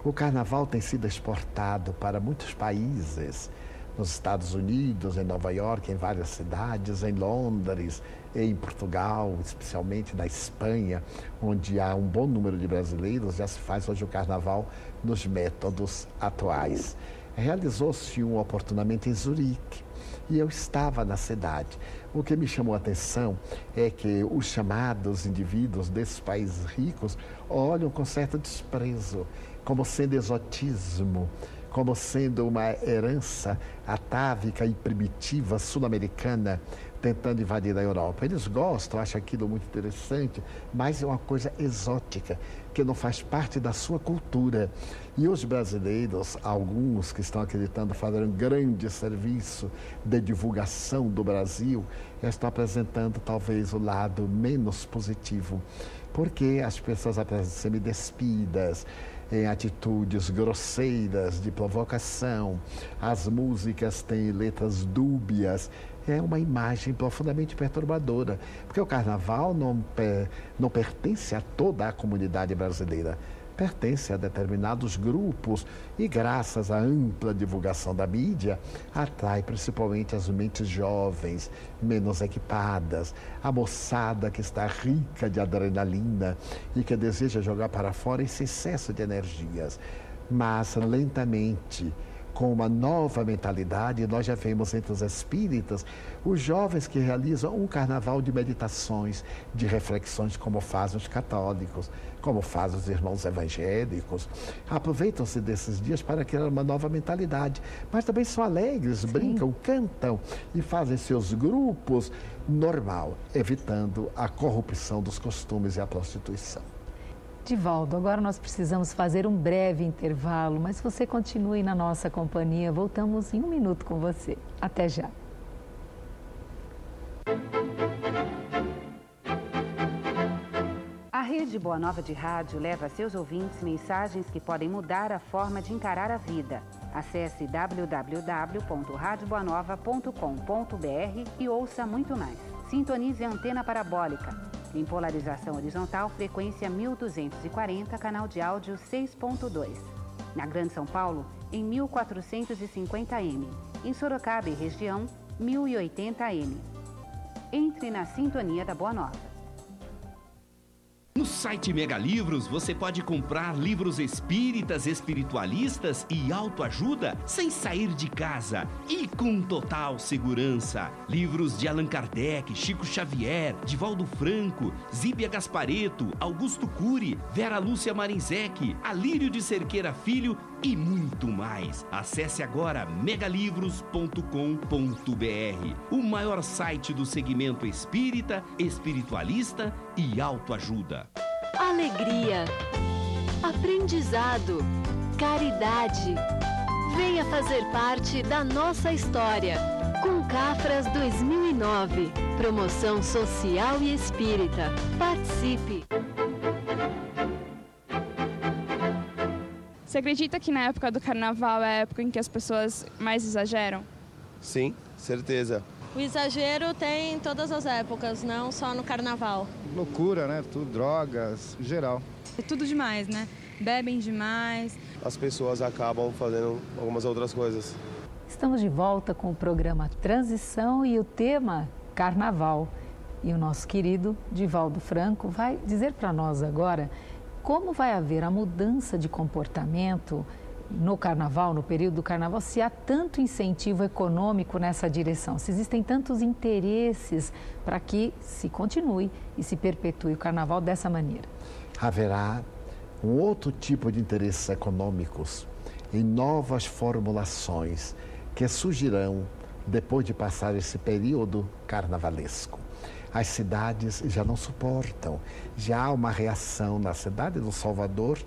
O carnaval tem sido exportado para muitos países, nos Estados Unidos, em Nova York, em várias cidades, em Londres, em Portugal, especialmente na Espanha, onde há um bom número de brasileiros, já se faz hoje o carnaval nos métodos atuais. Realizou-se um oportunamente em Zurique e eu estava na cidade. O que me chamou a atenção é que os chamados indivíduos desses países ricos olham com certo desprezo, como sendo exotismo, como sendo uma herança atávica e primitiva sul-americana tentando invadir a Europa. Eles gostam, acham aquilo muito interessante, mas é uma coisa exótica, que não faz parte da sua cultura. E os brasileiros, alguns que estão acreditando fazer um grande serviço de divulgação do Brasil, estão apresentando talvez o lado menos positivo, porque as pessoas apresentam semi-despidas, em atitudes grosseiras de provocação, as músicas têm letras dúbias, é uma imagem profundamente perturbadora, porque o carnaval não pertence a toda a comunidade brasileira, pertence a determinados grupos e, graças à ampla divulgação da mídia, atrai principalmente as mentes jovens, menos equipadas, a moçada que está rica de adrenalina e que deseja jogar para fora esse excesso de energias. Mas, lentamente, com uma nova mentalidade, nós já vemos entre os espíritas os jovens que realizam um carnaval de meditações, de reflexões, como fazem os católicos, como fazem os irmãos evangélicos. Aproveitam-se desses dias para criar uma nova mentalidade, mas também são alegres, brincam, cantam e fazem seus grupos normal, evitando a corrupção dos costumes e a prostituição. Divaldo, agora nós precisamos fazer um breve intervalo, mas você continue na nossa companhia. Voltamos em um minuto com você. Até já. A Rede Boa Nova de Rádio leva a seus ouvintes mensagens que podem mudar a forma de encarar a vida. Acesse www.radioboanova.com.br e ouça muito mais. Sintonize a antena parabólica. Em polarização horizontal, frequência 1240, canal de áudio 6.2. Na Grande São Paulo, em 1450M. Em Sorocaba e região, 1080M. Entre na sintonia da Boa Nova. No site Mega Livros, você pode comprar livros espíritas, espiritualistas e autoajuda sem sair de casa e com total segurança. Livros de Allan Kardec, Chico Xavier, Divaldo Franco, Zíbia Gasparetto, Augusto Cury, Vera Lúcia Marinzec, Alírio de Cerqueira Filho e muito mais. Acesse agora megalivros.com.br, o maior site do segmento espírita, espiritualista e autoajuda. Alegria, aprendizado, caridade. Venha fazer parte da nossa história. Concafras 2009. Promoção social e espírita. Participe! Você acredita que na época do carnaval é a época em que as pessoas mais exageram? Sim, certeza. O exagero tem em todas as épocas, não só no carnaval. Loucura, né? Tudo, drogas, em geral. É tudo demais, né? Bebem demais. As pessoas acabam fazendo algumas outras coisas. Estamos de volta com o programa Transição e o tema Carnaval. E o nosso querido Divaldo Franco vai dizer para nós agora como vai haver a mudança de comportamento no carnaval, no período do carnaval, se há tanto incentivo econômico nessa direção, se existem tantos interesses para que se continue e se perpetue o carnaval dessa maneira. Haverá um outro tipo de interesses econômicos em novas formulações que surgirão depois de passar esse período carnavalesco. As cidades já não suportam, já há uma reação na cidade do Salvador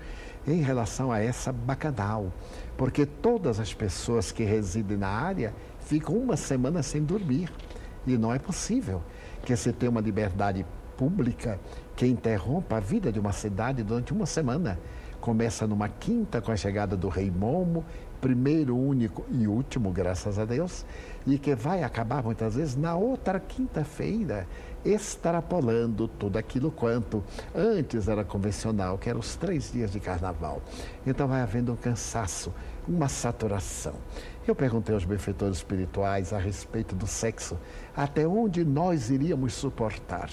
em relação a essa bacanal, porque todas as pessoas que residem na área ficam uma semana sem dormir e não é possível que se tenha uma liberdade pública que interrompa a vida de uma cidade durante uma semana, Começa numa quinta com a chegada do Rei Momo, primeiro, único e último, graças a Deus, e que vai acabar muitas vezes na outra quinta-feira, extrapolando tudo aquilo quanto antes era convencional, que eram os 3 dias de carnaval. Então vai havendo um cansaço, uma saturação. Eu perguntei aos benfeitores espirituais a respeito do sexo, até onde nós iríamos suportar.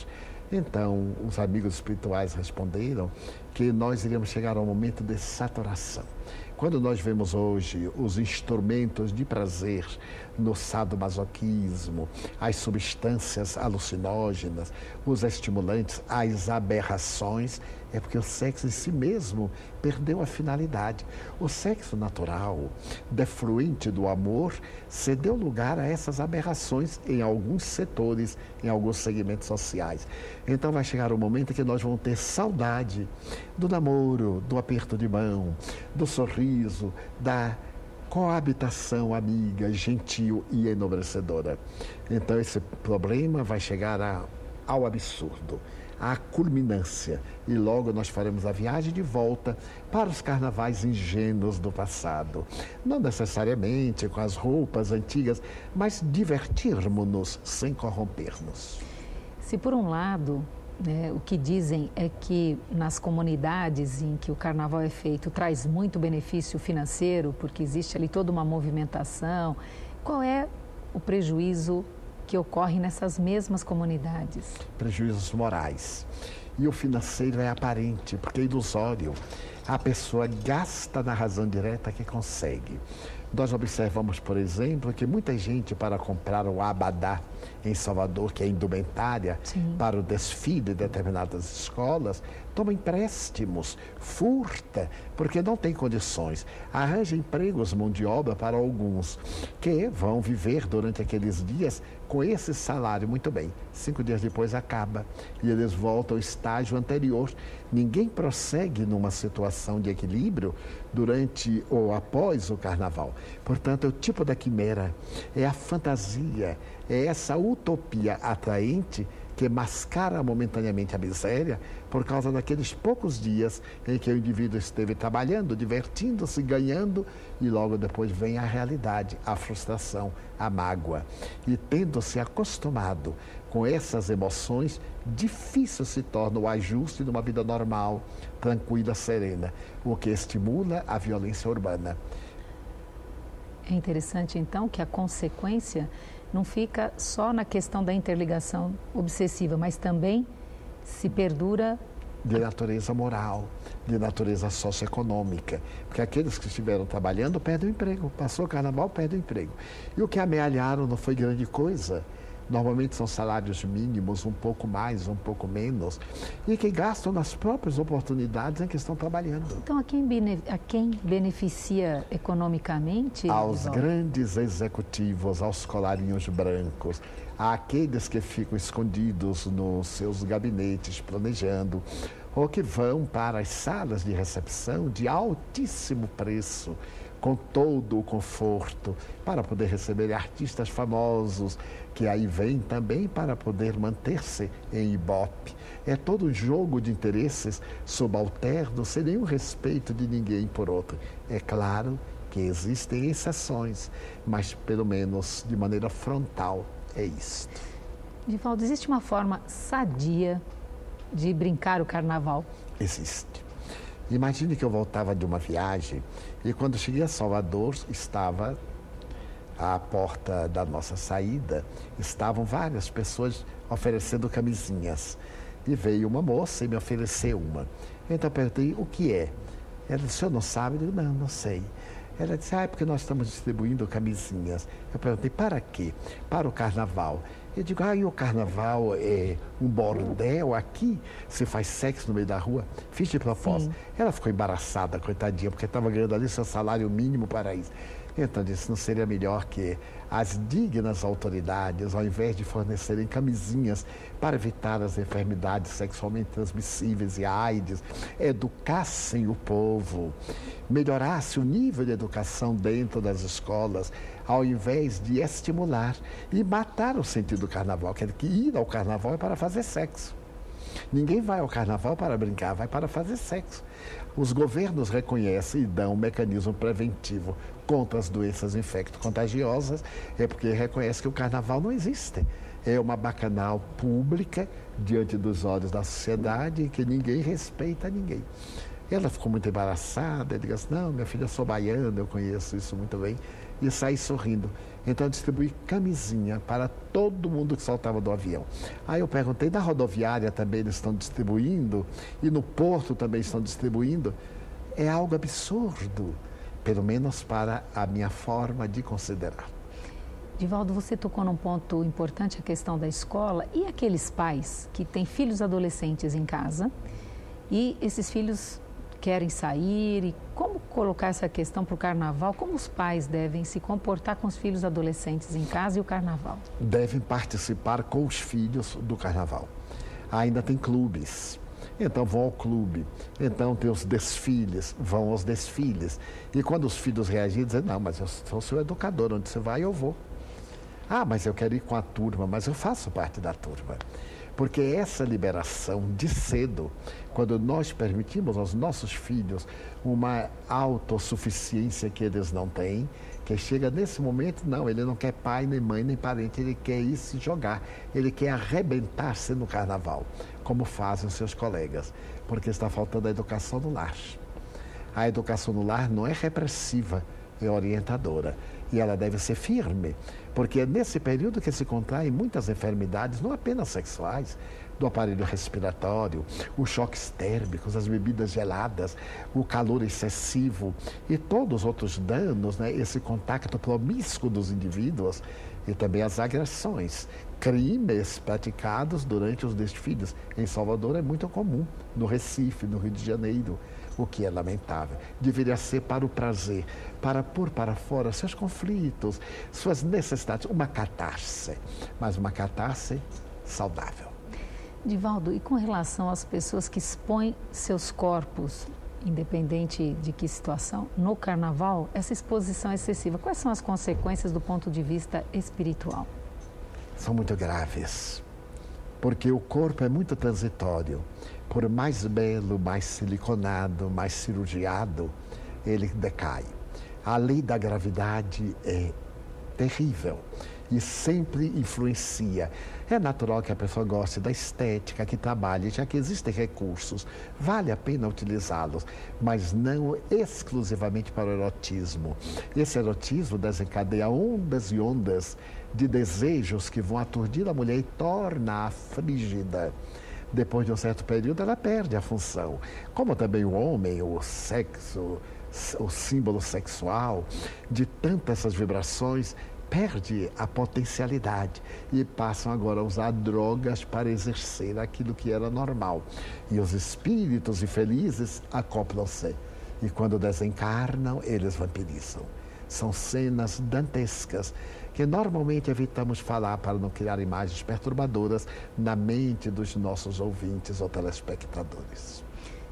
Então, os amigos espirituais responderam que nós iríamos chegar ao momento de saturação. Quando nós vemos hoje os instrumentos de prazer no sadomasoquismo, as substâncias alucinógenas, os estimulantes, as aberrações, é porque o sexo em si mesmo perdeu a finalidade. O sexo natural, defluente do amor, cedeu lugar a essas aberrações em alguns setores, em alguns segmentos sociais. Então vai chegar o momento em que nós vamos ter saudade do namoro, do aperto de mão, do sorriso, da coabitação amiga, gentil e enobrecedora. Então esse problema vai chegar ao absurdo, à culminância, e logo nós faremos a viagem de volta para os carnavais ingênuos do passado. Não necessariamente com as roupas antigas, mas divertirmos-nos sem corromper-nos. Se por um lado, o que dizem é que nas comunidades em que o carnaval é feito traz muito benefício financeiro, porque existe ali toda uma movimentação, qual é o prejuízo que ocorre nessas mesmas comunidades? Prejuízos morais. E o financeiro é aparente, porque é ilusório. A pessoa gasta na razão direta que consegue. Nós observamos, por exemplo, que muita gente, para comprar o abadá em Salvador, que é indumentária, para o desfile de determinadas escolas, toma empréstimos, furta, porque não tem condições. Arranja empregos, mão de obra para alguns, que vão viver durante aqueles dias com esse salário. Muito bem, 5 dias depois acaba e eles voltam ao estágio anterior. Ninguém prossegue numa situação de equilíbrio durante ou após o carnaval. Portanto, é o tipo da quimera, é a fantasia, é essa utopia atraente que mascara momentaneamente a miséria por causa daqueles poucos dias em que o indivíduo esteve trabalhando, divertindo-se, ganhando, e logo depois vem a realidade, a frustração, a mágoa. E tendo-se acostumado com essas emoções, difícil se torna o ajuste de uma vida normal, tranquila, serena, o que estimula a violência urbana. É interessante, então, que a consequência não fica só na questão da interligação obsessiva, mas também se perdura... De natureza moral, de natureza socioeconômica. Porque aqueles que estiveram trabalhando perdem o emprego. Passou o carnaval, perdem o emprego. E o que amealharam não foi grande coisa. Normalmente são salários mínimos, um pouco mais, um pouco menos, e que gastam nas próprias oportunidades em que estão trabalhando. Então, a quem beneficia economicamente? Aos grandes executivos, aos colarinhos brancos, àqueles que ficam escondidos nos seus gabinetes planejando, ou que vão para as salas de recepção de altíssimo preço, com todo o conforto, para poder receber artistas famosos, que aí vêm também para poder manter-se em Ibope. É todo um jogo de interesses subalterno, sem nenhum respeito de ninguém por outro. É claro que existem exceções, mas pelo menos de maneira frontal é isto. Divaldo, existe uma forma sadia de brincar o carnaval? Existe. Imagine que eu voltava de uma viagem e quando cheguei a Salvador, estava à porta da nossa saída, estavam várias pessoas oferecendo camisinhas. E veio uma moça e me ofereceu uma. Então eu perguntei, o que é? Ela disse, o senhor não sabe? Eu disse, não, não sei. Ela disse, é porque nós estamos distribuindo camisinhas. Eu perguntei, para quê? Para o carnaval. Eu digo, e o carnaval é um bordel aqui? Se faz sexo no meio da rua? Fiz de propósito. Ela ficou embaraçada, coitadinha, porque estava ganhando ali seu salário mínimo para isso. Então, disse, não seria melhor que as dignas autoridades, ao invés de fornecerem camisinhas para evitar as enfermidades sexualmente transmissíveis e a AIDS, educassem o povo, melhorasse o nível de educação dentro das escolas, ao invés de estimular e matar o sentido do carnaval, que ir ao carnaval é para fazer sexo. Ninguém vai ao carnaval para brincar, vai para fazer sexo. Os governos reconhecem e dão um mecanismo preventivo contra as doenças infecto-contagiosas, é porque reconhece que o carnaval não existe. É uma bacanal pública diante dos olhos da sociedade e que ninguém respeita ninguém. Ela ficou muito embaraçada, ele disse, não, minha filha, eu sou baiana, eu conheço isso muito bem, e saí sorrindo. Então eu distribuí camisinha para todo mundo que saltava do avião. Aí eu perguntei, na rodoviária também eles estão distribuindo, e no porto também estão distribuindo. É algo absurdo, pelo menos para a minha forma de considerar. Divaldo, você tocou num ponto importante, a questão da escola, e aqueles pais que têm filhos adolescentes em casa, e esses filhos querem sair, e como colocar essa questão para o carnaval? Como os pais devem se comportar com os filhos adolescentes em casa e o carnaval? Devem participar com os filhos do carnaval. Ainda tem clubes, então vão ao clube. Então tem os desfiles, vão aos desfiles. E quando os filhos reagirem, dizem, não, mas eu sou seu educador, onde você vai, eu vou. Ah, mas eu quero ir com a turma, mas eu faço parte da turma. Porque essa liberação de cedo, quando nós permitimos aos nossos filhos uma autossuficiência que eles não têm, que chega nesse momento, não, ele não quer pai, nem mãe, nem parente, ele quer ir se jogar, ele quer arrebentar-se no carnaval, como fazem os seus colegas, porque está faltando a educação no lar. A educação no lar não é repressiva, é orientadora. E ela deve ser firme, porque é nesse período que se contraem muitas enfermidades, não apenas sexuais, do aparelho respiratório, os choques térmicos, as bebidas geladas, o calor excessivo e todos os outros danos, né? Esse contato promíscuo dos indivíduos e também as agressões, crimes praticados durante os desfiles. Em Salvador é muito comum, no Recife, no Rio de Janeiro, o que é lamentável. Deveria ser para o prazer, para pôr para fora seus conflitos, suas necessidades, uma catarse, mas uma catarse saudável. Divaldo, e com relação às pessoas que expõem seus corpos, independente de que situação, no carnaval, essa exposição excessiva, quais são as consequências do ponto de vista espiritual? São muito graves, porque o corpo é muito transitório. Por mais belo, mais siliconado, mais cirurgiado, ele decai. A lei da gravidade é terrível e sempre influencia. É natural que a pessoa goste da estética, que trabalhe, já que existem recursos, vale a pena utilizá-los, mas não exclusivamente para o erotismo. Esse erotismo desencadeia ondas e ondas de desejos que vão aturdir a mulher e torna-a frígida. Depois de um certo período, ela perde a função. Como também o homem, o sexo, o símbolo sexual, de tantas essas vibrações, perde a potencialidade e passam agora a usar drogas para exercer aquilo que era normal. E os espíritos infelizes acoplam-se. E quando desencarnam, eles vampirizam. São cenas dantescas que normalmente evitamos falar para não criar imagens perturbadoras na mente dos nossos ouvintes ou telespectadores.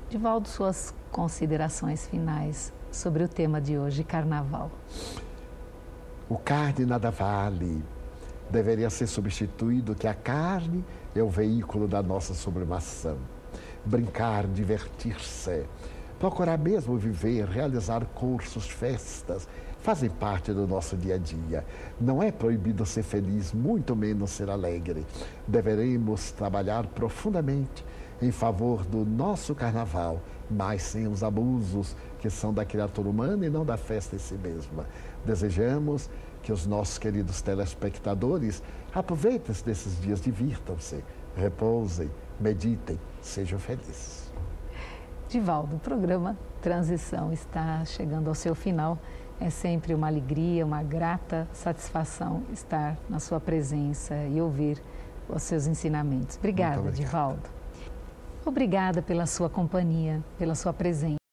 Divaldo, suas considerações finais sobre o tema de hoje, carnaval. O carne nada vale. Deveria ser substituído que a carne é o veículo da nossa sublimação. Brincar, divertir-se, procurar mesmo viver, realizar cursos, festas, fazem parte do nosso dia a dia. Não é proibido ser feliz, muito menos ser alegre. Deveremos trabalhar profundamente em favor do nosso carnaval, mas sem os abusos que são da criatura humana e não da festa em si mesma. Desejamos que os nossos queridos telespectadores aproveitem desses dias, divirtam-se, repousem, meditem, sejam felizes. Divaldo, o programa Transição está chegando ao seu final. É sempre uma alegria, uma grata satisfação estar na sua presença e ouvir os seus ensinamentos. Obrigada, Divaldo. Obrigada pela sua companhia, pela sua presença.